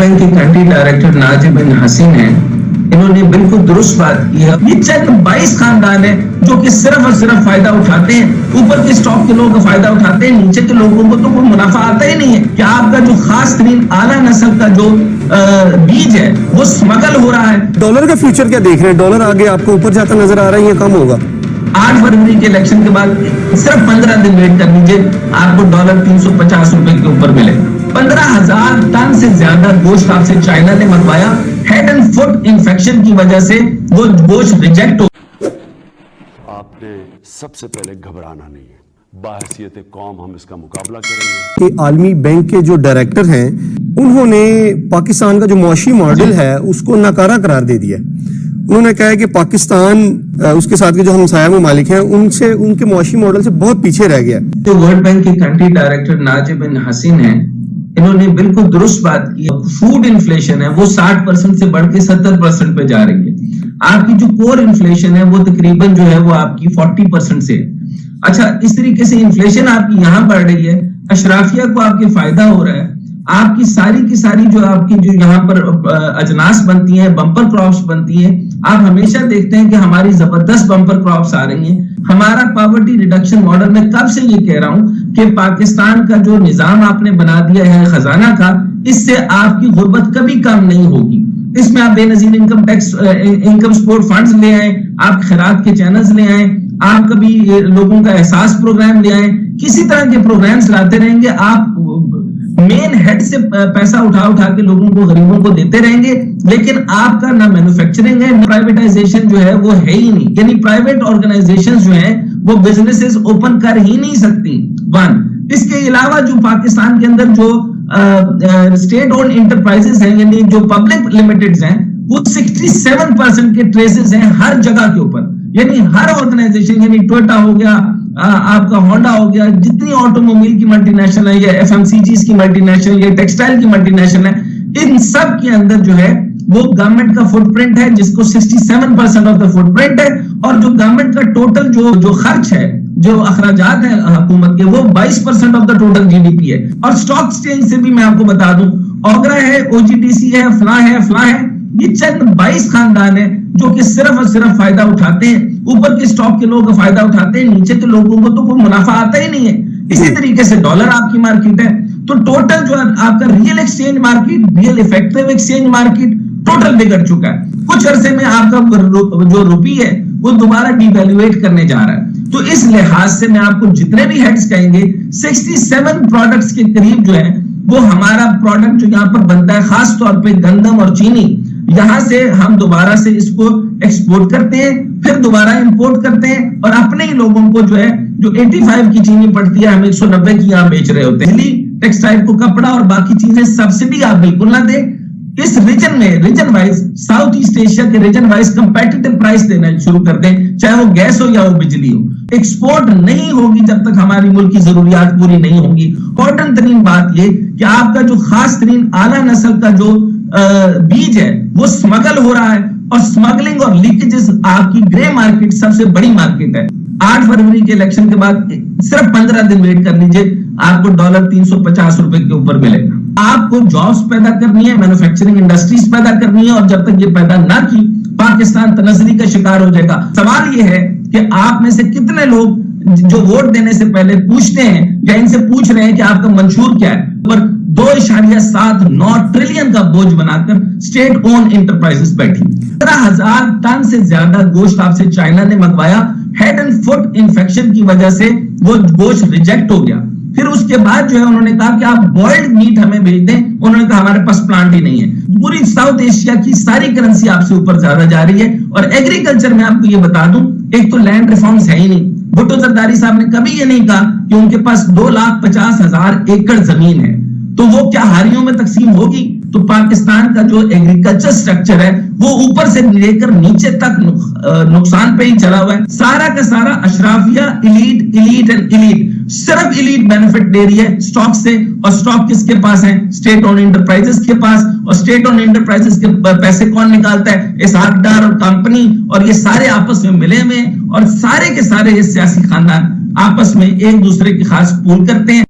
Bank के country director Najib बिन हसीन हैं, इन्होंने बिल्कुल दुरुस्त बात की है। ये चंद 22 खानदान है जो कि सिर्फ और सिर्फ फायदा उठाते हैं, ऊपर के स्टॉक के लोग फायदा उठाते हैं, नीचे के लोगों को तो कोई मुनाफा आता ही नहीं है। कि आपका जो खास तरीन आला नस्ल का जो बीज है वो स्मगल हो रहा है। डॉलर का फ्यूचर क्या देख रहे हैं? डॉलर आगे आपको ऊपर जाता नजर आ रहा है या कम होगा? 8 फरवरी के इलेक्शन के बाद सिर्फ 15 दिन वेट कर लीजिए, आपको डॉलर 350 रुपए के ऊपर मिलेगा। 15,000 टन से ज्यादा गोश्त आपसे चाइना ने मंगवाया। हेड एंड फुट इंफेक्शन की वजह से वो गोश्त रिजेक्ट हो। आपने सबसे पहले घबराना नहीं है, बाहसियत कौम हम इसका मुकाबला करेंगे। कि आलमी बैंक के जो डायरेक्टर हैं उन्होंने पाकिस्तान का जो मुआशी मॉडल है उसको नाकारा करार दे दिया। उन्होंने कहा है कि पाकिस्तान उसके साथ के जो हमसाया ममालिक हैं उनसे उनके मुआशी मॉडल से बहुत पीछे रह गया। जो वर्ल्ड बैंक के कंट्री डायरेक्टर नाजिब बिन हसीन हैं, इन्होंने बिल्कुल दुरुस्त बात की। फूड इन्फ्लेशन है वो 60% से बढ़ के 70% पे जा रही है। आपकी जो कोर इन्फ्लेशन है वो तकरीबन जो है वो आपकी 40% से है। अच्छा, इस तरीके से इन्फ्लेशन आपकी यहाँ बढ़ रही है, अशराफिया को आपके फायदा हो रहा है, आपकी सारी की सारी जो आपकी जो यहाँ पर अजनास बनती हैं, बम्पर क्रॉप्स बनती हैं, आप हमेशा देखते हैं कि हमारी जबरदस्त बम्पर क्रॉप्स आ रही हैं। हमारा पॉवर्टी रिडक्शन मॉडल, मैं कब से ये कह रहा हूं कि पाकिस्तान का जो निजाम आपने बना दिया है खजाना का, इससे आपकी गुर्बत कभी कम नहीं होगी। इसमें आप Benazir income tax, income support funds ले आए, आप खैरात के चैनल्स ले आए, आप कभी लोगों का एहसास प्रोग्राम ले आए, किसी तरह के प्रोग्राम्स लाते रहेंगे। आप मेन हेड से पैसा उठा उठा के लोगों को, गरीबों को देते रहेंगे, लेकिन आपका ना मैन्युफैक्चरिंग है, प्राइवेटाइजेशन जो है वो है ही नहीं। यानी प्राइवेट ऑर्गेनाइजेशन जो है वो बिजनेसेस ओपन कर ही नहीं सकती। वन, इसके अलावा जो पाकिस्तान के अंदर जो स्टेट ओन्ड इंटरप्राइजेस हैं, यानी जो पब्लिक लिमिटेड्स हैं, वो 67% के ट्रेसेस हैं हर जगह के ऊपर। यानी हर ऑर्गेनाइजेशन, यानी टोयोटा हो गया, आपका होंडा हो गया, जितनी ऑटोमोबाइल की मल्टीनेशनल है या एफएमसीजीज की मल्टीनेशनल या टेक्सटाइल की मल्टीनेशनल है, इन सब के अंदर जो है वो गवर्नमेंट का फुटप्रिंट है, जिसको 67% ऑफ द फुटप्रिंट है। और जो गवर्नमेंट का टोटल जो खर्च है, जो अखराजात है हुकूमत के, वो 22% ऑफ द टोटल जीडीपी है। और स्टॉक एक्सचेंज से भी मैं आपको बता दूं, ओगरा है, ओजीडीसी है, फला है, ये चंद 22 खानदान है जो कि सिर्फ और सिर्फ फायदा उठाते हैं, ऊपर के स्टॉक के लोग फायदा उठाते हैं, नीचे के लोगों को तो कोई मुनाफा आता ही नहीं है। इसी तरीके से डॉलर आपकी मार्केट है, तो टोटल जो आपका real exchange market, real effective exchange market total बिगड़ चुका है। कुछ अरसे में आपका जो रुपी है वो दोबारा डिवैल्यूएट करने जा रहा है। तो इस लिहाज से मैं आपको जितने भी हेड्स कहेंगे, 67 प्रोडक्ट्स के करीब जो है वो हमारा प्रोडक्ट जो यहाँ पर बनता है, खास तौर पे गंदम और चीनी, यहां से हम दोबारा से इसको एक्सपोर्ट करते हैं, फिर दोबारा इंपोर्ट करते हैं, और अपने ही लोगों को जो है, जो 85 की चीनी पड़ती है, हम 190 की यहाँ बेच रहे होते हैं। टेक्सटाइल को कपड़ा और बाकी चीजें सब्सिडी आप बिल्कुल ना दें। इस रीजन में, region wise, south east Asia के रीजन वाइज कंपेटिटिव प्राइस देना शुरू कर दें, चाहे वो गैस हो या वो बिजली हो। एक्सपोर्ट नहीं होगी जब तक हमारी मुल्क की जरूरियात पूरी नहीं होंगी। इंपॉर्टेंट तरीन बात ये कि आपका जो खास तरीन आला नस्ल का जो बीज है वो स्मगल हो रहा है, और स्मगलिंग और लीकेजेस आपकी ग्रे मार्केट सबसे बड़ी मार्केट है। 8 फरवरी के इलेक्शन के बाद सिर्फ 15 दिन वेट कर लीजिए, आपको डॉलर 350 रुपए के ऊपर मिलेगा। आपको जॉब्स पैदा करनी है, मैन्युफैक्चरिंग इंडस्ट्रीज पैदा करनी है, और जब तक ये पैदा ना की, पाकिस्तान तनज़ली का शिकार हो जाएगा। सवाल ये है कि आप में से कितने लोग जो वोट देने से पहले पूछते हैं या इनसे पूछ रहे हैं कि आपका मंशूर क्या है, पर 2.79 ट्रिलियन का बोझ बनाकर स्टेट ओन इंटरप्राइजेस बैठी। 15,000 टन से ज्यादा गोश्त आपसे चाइना ने मंगवाया। हेड एंड फुट इंफेक्शन की वजह से वो गोश्त रिजेक्ट हो गया। फिर उसके बाद जो है उन्होंने कहा कि आप बॉइल्ड मीट हमें भेज दें, उन्होंने कहा हमारे पास प्लांट ही नहीं है। पूरी साउथ एशिया की सारी करेंसी आपसे ऊपर ज्यादा जा रही है। और एग्रीकल्चर में आपको ये बता दूं, एक तो लैंड रिफॉर्म्स है ही नहीं। भुट्टो जरदारी साहब ने कभी ये नहीं कहा कि उनके पास 2,50,000 एकड़ जमीन है, तो वो क्या हारियों में तकसीम होगी? तो पाकिस्तान का जो एग्रीकल्चर स्ट्रक्चर है वो ऊपर से लेकर नीचे तक नुकसान पे ही चला हुआ है। सारा का सारा अशराफिया, इलीट एंड इलीट, सिर्फ इलीट बेनिफिट दे रही है स्टॉक से। और स्टॉक किसके पास है? स्टेट ओन इंटरप्राइजेस के पास। और स्टेट ओन इंटरप्राइजेस के पैसे कौन निकालता है? इसहाक डार और कंपनी, और ये सारे आपस में मिले हुए, और सारे के सारे ये सियासी खानदान आपस में एक दूसरे की खास पूल करते हैं।